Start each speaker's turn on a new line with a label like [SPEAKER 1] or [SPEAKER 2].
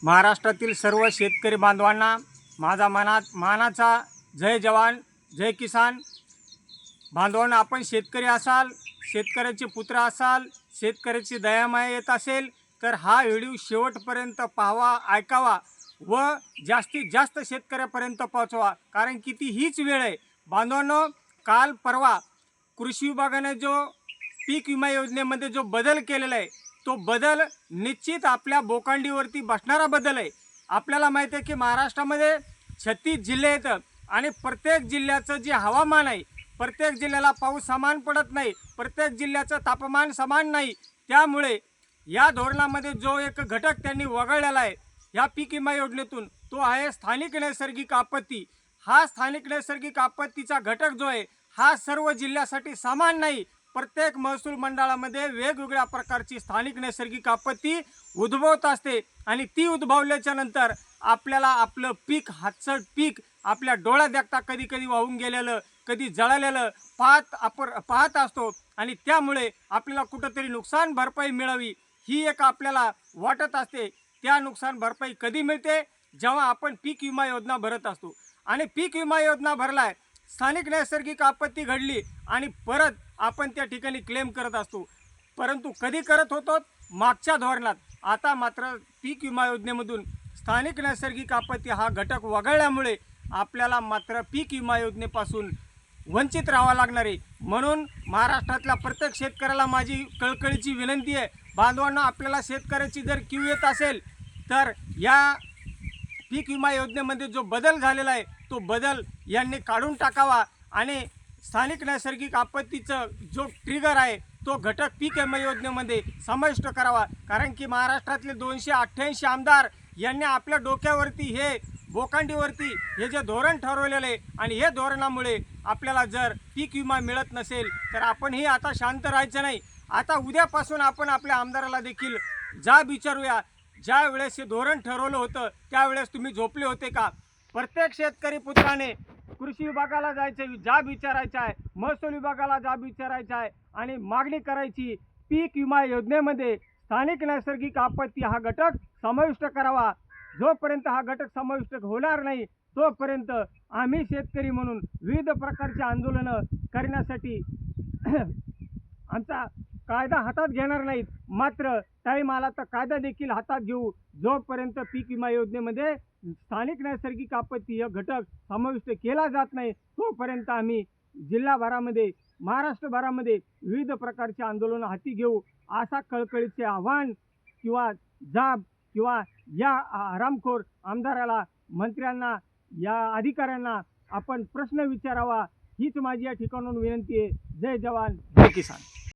[SPEAKER 1] महाराष्ट्रातील सर्व शेतकरी बांधवांना माझा मानाचा जय जवान जय किसान। बांधवांना, आपण शेतकरी असाल, शेतकऱ्याचे पुत्र असाल, शेतकऱ्याची दयामाया येत असेल तर हा व्हिडिओ शेवटपर्यंत पाहावा, ऐकावा व जास्तीत जास्त शेतकऱ्यापर्यंत पोहोचवा, कारण की ती हीच वेळ आहे। बांधवांनो, काल परवा कृषी विभागाने जो पीक विमा योजनेमध्ये जो बदल केलेला आहे तो बदल निश्चित आपल्या बोकांडीवरती बसणारा बदल आहे। आपल्याला माहिती आहे की महाराष्ट्रामध्ये 36 जिल्हे आहेत आणि प्रत्येक जिल्ह्याचं जे हवामान आहे, प्रत्येक जिल्ह्याला पाऊस समान पडत नाही, प्रत्येक जिल्ह्याचं तापमान समान नाही। त्यामुळे या धोरणामध्ये जो एक घटक त्यांनी वगळलेला आहे या पीक विमा योजनेतून, तो आहे स्थानिक नैसर्गिक आपत्ती। हा स्थानिक नैसर्गिक आपत्तीचा घटक जो आहे हा सर्व जिल्ह्यासाठी समान नाही। प्रत्येक महसूल मंडळामध्ये वेगवेगळ्या प्रकारची स्थानिक नैसर्गिक आपत्ती उद्भवत असते आणि ती उद्भवल्याच्या नंतर आपल्याला आपलं पीक, हातचं पीक आपल्या डोळ्यात देखता कधी कधी वाहून गेलेलं, कधी जळालेलं पाहत असतो आणि त्यामुळे आपल्याला कुठंतरी नुकसान भरपाई मिळावी ही एक आपल्याला वाटत असते। त्या नुकसान भरपाई कधी मिळते? जेव्हा आपण पीक विमा योजना भरत असतो आणि पीक विमा योजना भरलाय, स्थानिक नैसर्गिक आपत्ती घडली आणि परत आपण त्या ठिकाणी क्लेम करत असतो। परंतु कधी करत होतो? मागच्या धोरणात। आता मात्र पीक विमा योजनेमधून स्थानिक नैसर्गिक आपत्ती हा घटक वगळल्यामुळे आपल्याला मात्र पीक विमा योजनेपासून वंचित राहावं लागणार आहे। म्हणून महाराष्ट्रातल्या प्रत्येक शेतकऱ्याला माझी कळकळीची विनंती आहे, बांधवांना, आपल्याला शेतकऱ्याची जर क्यू येत असेल तर या पीक विमा योजनेमध्ये जो बदल झालेला आहे तो बदल यांनी काढून टाकावा आणि स्थानिक नैसर्गिक आपत्तीचं जो ट्रिगर आहे तो घटक पीक विमा योजनेमध्ये समाविष्ट करावा। कारण की महाराष्ट्रातले 288 आमदार यांनी आपल्या डोक्यावरती, हे बोकांडीवरती हे जे धोरण ठरवलेलं आहे आणि हे धोरणामुळे आपल्याला जर पीक विमा मिळत नसेल तर आपणही आता शांत राहायचं नाही। आता उद्यापासून आपण आपल्या आमदाराला देखील जाब विचारूया, ज्या वेळेस हे धोरण ठरवलं होतं त्यावेळेस तुम्ही झोपले होते का? प्रत्येक शेतकरी पुत्राने कृषी विभागाला जायचं, जाब विचारायचा आहे, महसूल विभागाला जाब विचारायचा आहे आणि मागणी करायची, पीक विमा योजनेमध्ये स्थानिक नैसर्गिक आपत्ती हा घटक समाविष्ट करावा। जोपर्यंत हा घटक समाविष्ट होणार नाही तोपर्यंत आम्ही शेतकरी म्हणून विविध प्रकारचे आंदोलनं करण्यासाठी आमचा कायदा हातात घेणार नाहीत। मात्र टाईम आला तर कायदा देखील हातात घेऊ। जोपर्यंत पीक विमा योजनेमध्ये स्थानिक नैसर्गिक आपत्ती हा घटक समाविष्ट केला जात नाही तोपर्यंत आम्ही जिल्हाभरामध्ये, महाराष्ट्रभरामध्ये विविध प्रकारचे आंदोलनं हाती घेऊ, असा कळकळीचे आव्हान किंवा जाब किंवा या आरामखोर आमदाराला, मंत्र्यांना, या अधिकाऱ्यांना आपण प्रश्न विचारावा, हीच माझी या ठिकाणून विनंती आहे। जय जवान जय किसान।